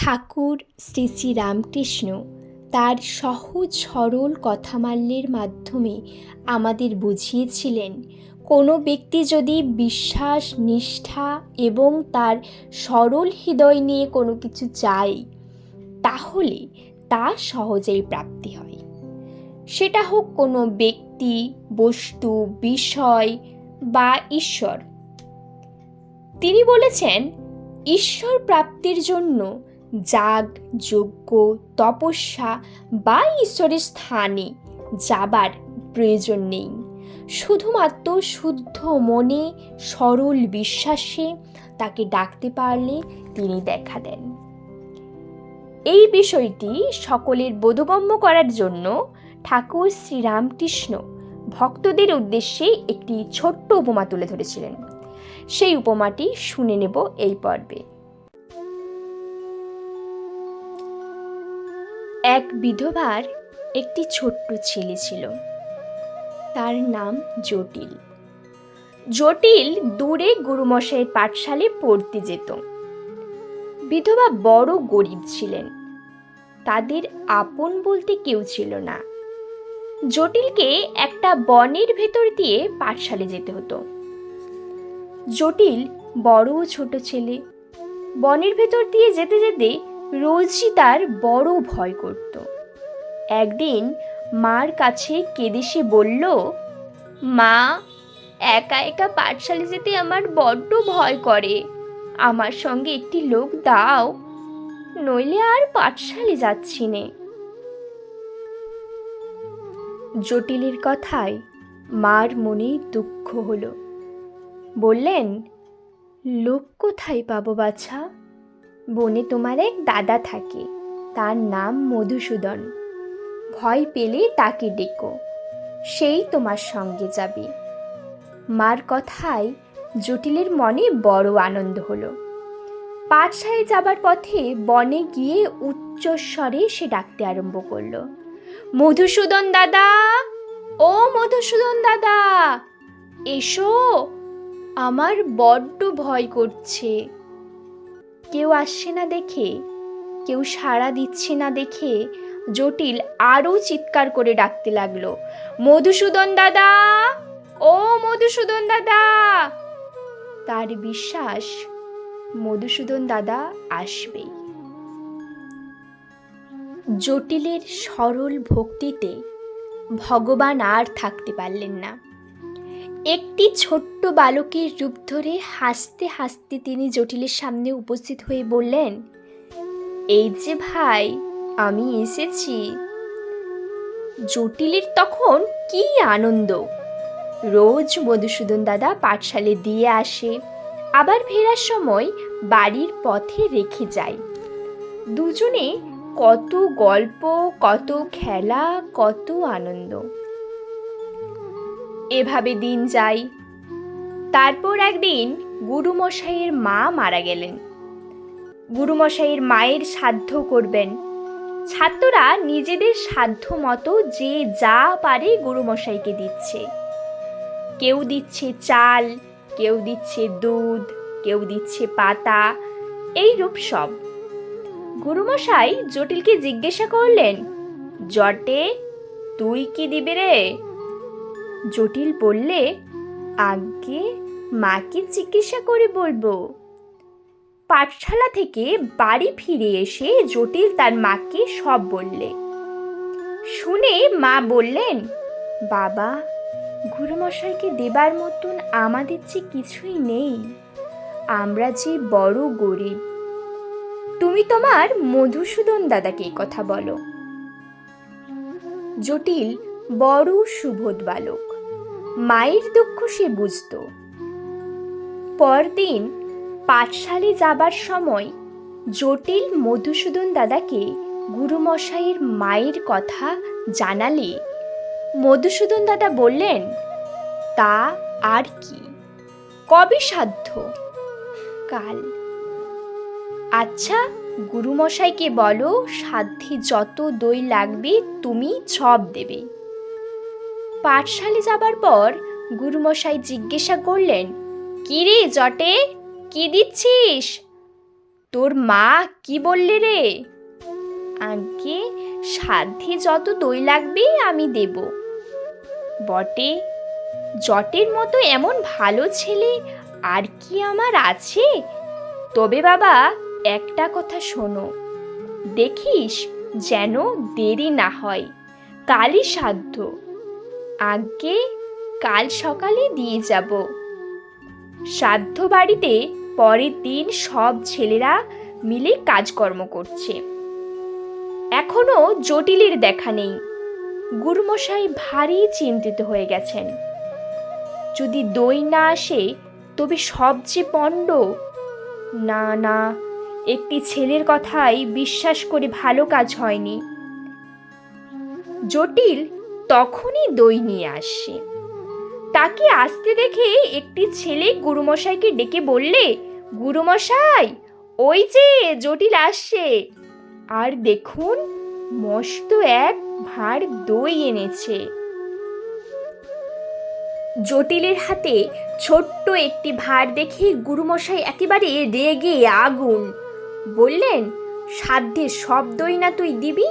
ঠাকুর শ্রী শ্রী রামকৃষ্ণ তার সহজ সরল কথামাল্যের মাধ্যমে আমাদের বুঝিয়েছিলেন, কোনো ব্যক্তি যদি বিশ্বাস, নিষ্ঠা এবং তার সরল হৃদয় নিয়ে কোনো কিছু চায়, তাহলে তা সহজেই প্রাপ্তি হয়। সেটা হোক কোনো ব্যক্তি, বস্তু, বিষয় বা ঈশ্বর। তিনি বলেছেন, ঈশ্বর প্রাপ্তির জন্য যাগ, যজ্ঞ, তপস্যা বা ঈশ্বরের স্থানে যাবার প্রয়োজন নেই। শুধুমাত্র শুদ্ধ মনে, সরল বিশ্বাসে তাকে ডাকতে পারলে তিনি দেখা দেন। এই বিষয়টি সকলের বোধগম্য করার জন্য ঠাকুর শ্রীরামকৃষ্ণ ভক্তদের উদ্দেশ্যে একটি ছোট্ট উপমা তুলে ধরেছিলেন। সেই উপমাটি শুনে নেব এই পর্বে। এক বিধবার একটি ছোট্ট ছেলে ছিল। তার নাম জটিল। জটিল দূরে গুরুমশাইয়ের পাঠশালায় পড়তে যেত। বিধবা বড় গরিব ছিলেন। তাদের আপন বলতে কেউ ছিল না। জটিলকে একটা বনের ভেতর দিয়ে পাঠশালায় যেতে হতো। জটিল বড় ছোট ছেলে। বনের ভেতর দিয়ে যেতে যেতে রোজই তার বড় ভয় করত। একদিন মার কাছে কেঁদে সে বলল, মা, একা একা পাঠশালায় যেতে আমার বড্ড ভয় করে। আমার সঙ্গে একটি লোক দাও, নইলে আর পাঠশালায় যাচ্ছি নে। জটিলের কথায় মার মনে দুঃখ হলো। বললেন, লোক কোথায় পাবো বাছা? বনে তোমার এক দাদা থাকে, তার নাম মধুসূদন। ভয় পেলে তাকে ডেকো, সেই তোমার সঙ্গে যাবে। মার কথায় জটিলের মনে বড় আনন্দ হলো। পাঠশালায় যাবার পথে বনে গিয়ে উচ্চস্বরে সে ডাকতে আরম্ভ করলো, মধুসূদন দাদা, ও মধুসূদন দাদা, এসো, আমার বড্ড ভয় করছে। কেউ আসছে না দেখে, কেউ সাড়া দিচ্ছে না দেখে জটিল আরও চিৎকার করে ডাকতে লাগলো, মধুসূদন দাদা, ও মধুসূদন দাদা। তার বিশ্বাস মধুসূদন দাদা আসবেই। জটিলের সরল ভক্তিতে ভগবান আর থাকতে পারলেন না। একটি ছোট্ট বালকের রূপ ধরে হাসতে হাসতে তিনি জটিলের সামনে উপস্থিত হয়ে বললেন, এই যে ভাই, আমি এসেছি। জটিলের তখন কি আনন্দ! রোজ মধুসূদন দাদা পাঠশালায় দিয়ে আসে, আবার ফেরার সময় বাড়ির পথে রেখে যায়। দুজনে কত গল্প, কত খেলা, কত আনন্দ। এভাবে দিন যায়। তারপর একদিন গুরুমশাইয়ের মা মারা গেলেন। গুরুমশাইয়ের মায়ের শ্রাদ্ধ করবেন। ছাত্ররা নিজেদের সাধ্য মতো যে যা পারে গুরুমশাইকে দিচ্ছে। কেউ দিচ্ছে চাল, কেউ দিচ্ছে দুধ, কেউ দিচ্ছে পাতা, এইরূপ সব। গুরুমশাই জটিলকে জিজ্ঞাসা করলেন, জটে, তুই কি দিবি রে? জটিল বললে, আজ্ঞে, মাকে জিজ্ঞাসা করে বলবো। পাঠশালা থেকে বাড়ি ফিরে এসে জটিল তার মাকে সব বললে। শুনে মা বললেন, বাবা, গুরুমশাইকে দেবার মতন আমাদের যে কিছুই নেই, আমরা যে বড় গরিব। তুমি তোমার মধুসূদন দাদাকে এই কথা বলো। জটিল বড় সুবোধ বালক, মায়ের দুঃখ সে বুঝত। পরদিন পাঠশালায় যাবার সময় জটিল মধুসূদন দাদাকে গুরুমশাইয়ের মায়ের কথা জানালে মধুসূদন দাদা বললেন, তা আর কি, কবে শ্রাদ্ধ? কাল। আচ্ছা, গুরুমশাইকে বলো শ্রাদ্ধে যত দই লাগবে তুমি সব দেবে। পাঠশালায় যাবার পর গুরুমশাই জিজ্ঞাসা করলেন, কি রে জটে, কি দিচ্ছিস? তোর মা কি বললে রে? আগে সাধ্যে যত দই লাগবে আমি দেব। বটে, জটের মতো এমন ভালো ছেলে আর কি আমার আছে? তবে বাবা একটা কথা শোনো, দেখিস যেন দেরি না হয়, কালই সাধ্য। আগে কাল সকালে দিয়ে যাব। শ্রাদ্ধ বাড়িতে পরের দিন সব ছেলেরা মিলে কাজকর্ম করছে। এখনো জটিলের দেখা নেই। গুরুমশাই ভারী চিন্তিত হয়ে গেছেন। যদি দই না আসে তবে সব যে পণ্ড। না না, একটি ছেলের কথাই বিশ্বাস করে ভালো কাজ হয়নি। জটিল তখনই দই নিয়ে আসে। তাকে আসতে দেখে একটি ছেলে গুরুমশাইকে ডেকে বললে, গুরুমশাই, ওই যে জটিল আসছে, আর দেখুন মস্ত এক ভাঁড় দই এনেছে। জটিলের হাতে ছোট্ট একটি ভাঁড় দেখে গুরুমশাই একেবারে রেগে আগুন। বললেন, সাধ্যে সব দই না তুই দিবি,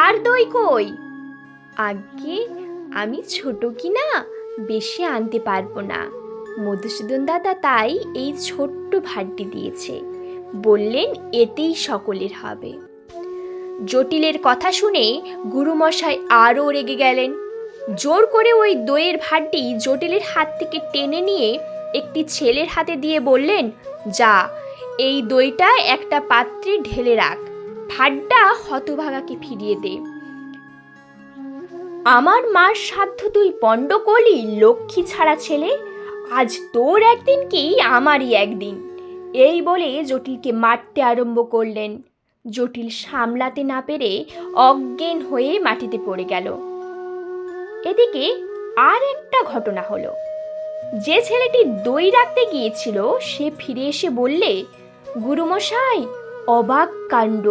আর দই কই? আগে আমি ছোট কিনা বেশি আনতে পারবো না। মধুসূদন দাদা তাই এই ছোট্ট ভাঁড়টি দিয়েছে, বললেন এতেই সকলের হবে। জটিলের কথা শুনে গুরুমশাই আরও রেগে গেলেন। জোর করে ওই দইয়ের ভাঁড়টি জটিলের হাত থেকে টেনে নিয়ে একটি ছেলের হাতে দিয়ে বললেন, যা, এই দইটা একটা পাত্রে ঢেলে রাখ, ভাঁড়টা হতভাগাকে ফিরিয়ে দে। আমার মার সাধ্য তুই পণ্ড করলি, লক্ষ্মী ছাড়া ছেলে, আজ তোর একদিন কি আমারই একদিন। এই বলে জটিলকে মারতে আরম্ভ করলেন। জটিল সামলাতে না পেরে অজ্ঞান হয়ে মাটিতে পড়ে গেল। এদিকে আর একটা ঘটনা হলো। যে ছেলেটি দই রাখতে গিয়েছিল সে ফিরে এসে বললে, গুরুমশাই, অবাক কাণ্ড,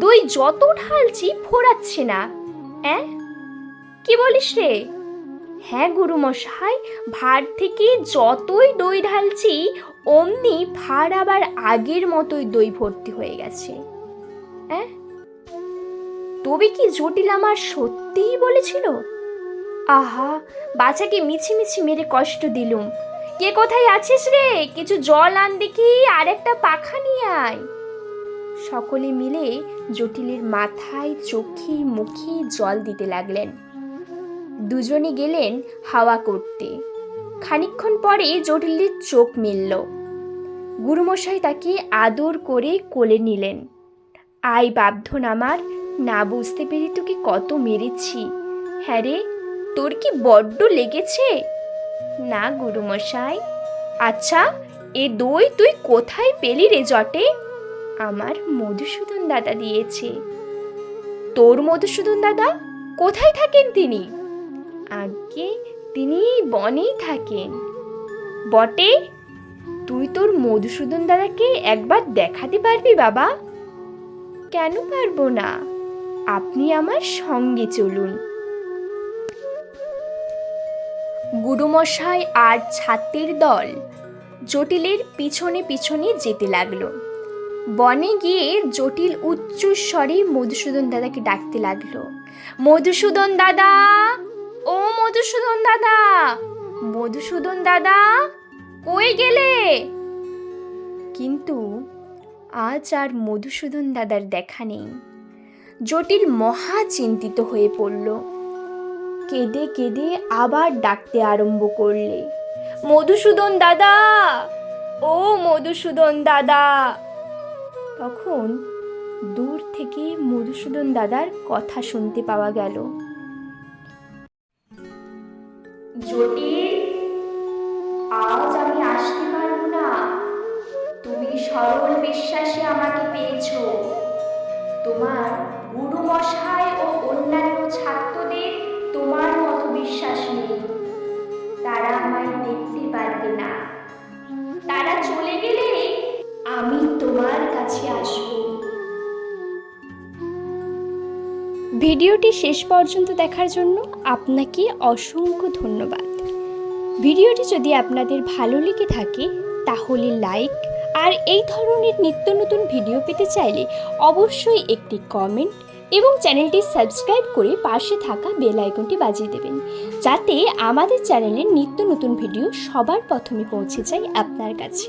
দই যত ঢালছি ফোরাচ্ছে না। কি বলিস রে? হ্যাঁ গুরুমশাই, ভাঁড় থেকে যতই দই ঢালছি অমনি ভাঁড় আবার আগের মতোই দই ভর্তি হয়ে গেছে। তবে কি জটিল আমার সত্যিই বলেছিল? আহা, বাচ্চাকে মিছিমিছি মেরে কষ্ট দিলুম। কে কোথায় আছিস রে? কিছু জল আন দেখি, আর একটা পাখা নিয়ে আয়। সকলে মিলে জটিলের মাথায়, চোখে, মুখে জল দিতে লাগলেন। দুজনে গেলেন হাওয়া করতে। খানিকক্ষণ পরে জটিলের চোখ মেলল। গুরুমশাই তাকে আদর করে কোলে নিলেন। আয় বাপধন আমার, না বুঝতে পেরে তোকে কত মেরেছি। হ্যাঁ রে, তোর কি বড্ড লেগেছে? না গুরুমশাই। আচ্ছা, এ দই তুই কোথায় পেলি রে জটে? আমার মধুসূদন দাদা দিয়েছে। তোর মধুসূদন দাদা? কোথায় থাকেন তিনি? আগে তিনি বনেই থাকেন। বটে, তুই তোর মধুসূদন দাদাকে একবার দেখাতে পারবি বাবা? কেন পারবো না, আপনি আমার সঙ্গে চলুন। গুরুমশাই আর ছাত্রের দল জটিলের পিছনে পিছনে যেতে লাগলো। বনে গিয়ে জটিল উচ্চ স্বরে মধুসূদন দাদাকে ডাকতে লাগলো, মধুসূদন দাদা, ও মধুসূদন দাদা, মধুসূদন দাদা, কই গেলে? কিন্তু আজ আর মধুসূদন দাদার দেখা নেই। জটিল মহা চিন্তিত হয়ে পড়ল। কেঁদে কেঁদে আবার ডাকতে আরম্ভ করলে, মধুসূদন দাদা, ও মধুসূদন দাদা। তখন দূর থেকে মধুসূদন দাদার কথা শুনতে পাওয়া গেল। জটিল, আজ আমি আসতে পারবো না। তুমি সরল বিশ্বাসে আমাকে পেয়েছো। তোমার গুরুমশাই ও অন্যান্য ছাত্রদের তোমার মতো বিশ্বাস নেই। তারা আমায় দেখতে পারবে না। তারা চলে গেলে আমি তোমার কাছে আসব। ভিডিওটি শেষ পর্যন্ত দেখার জন্য আপনাকে অসংখ্য ধন্যবাদ। ভিডিওটি যদি আপনাদের ভালো লেগে থাকে তাহলে লাইক আর এই ধরনের নিত্য নতুন ভিডিও পেতে চাইলে অবশ্যই একটি কমেন্ট এবং চ্যানেলটি সাবস্ক্রাইব করে পাশে থাকা বেল আইকনটি বাজিয়ে দেবেন, যাতে আমাদের চ্যানেলের নিত্য নতুন ভিডিও সবার প্রথমে পৌঁছে যায় আপনার কাছে।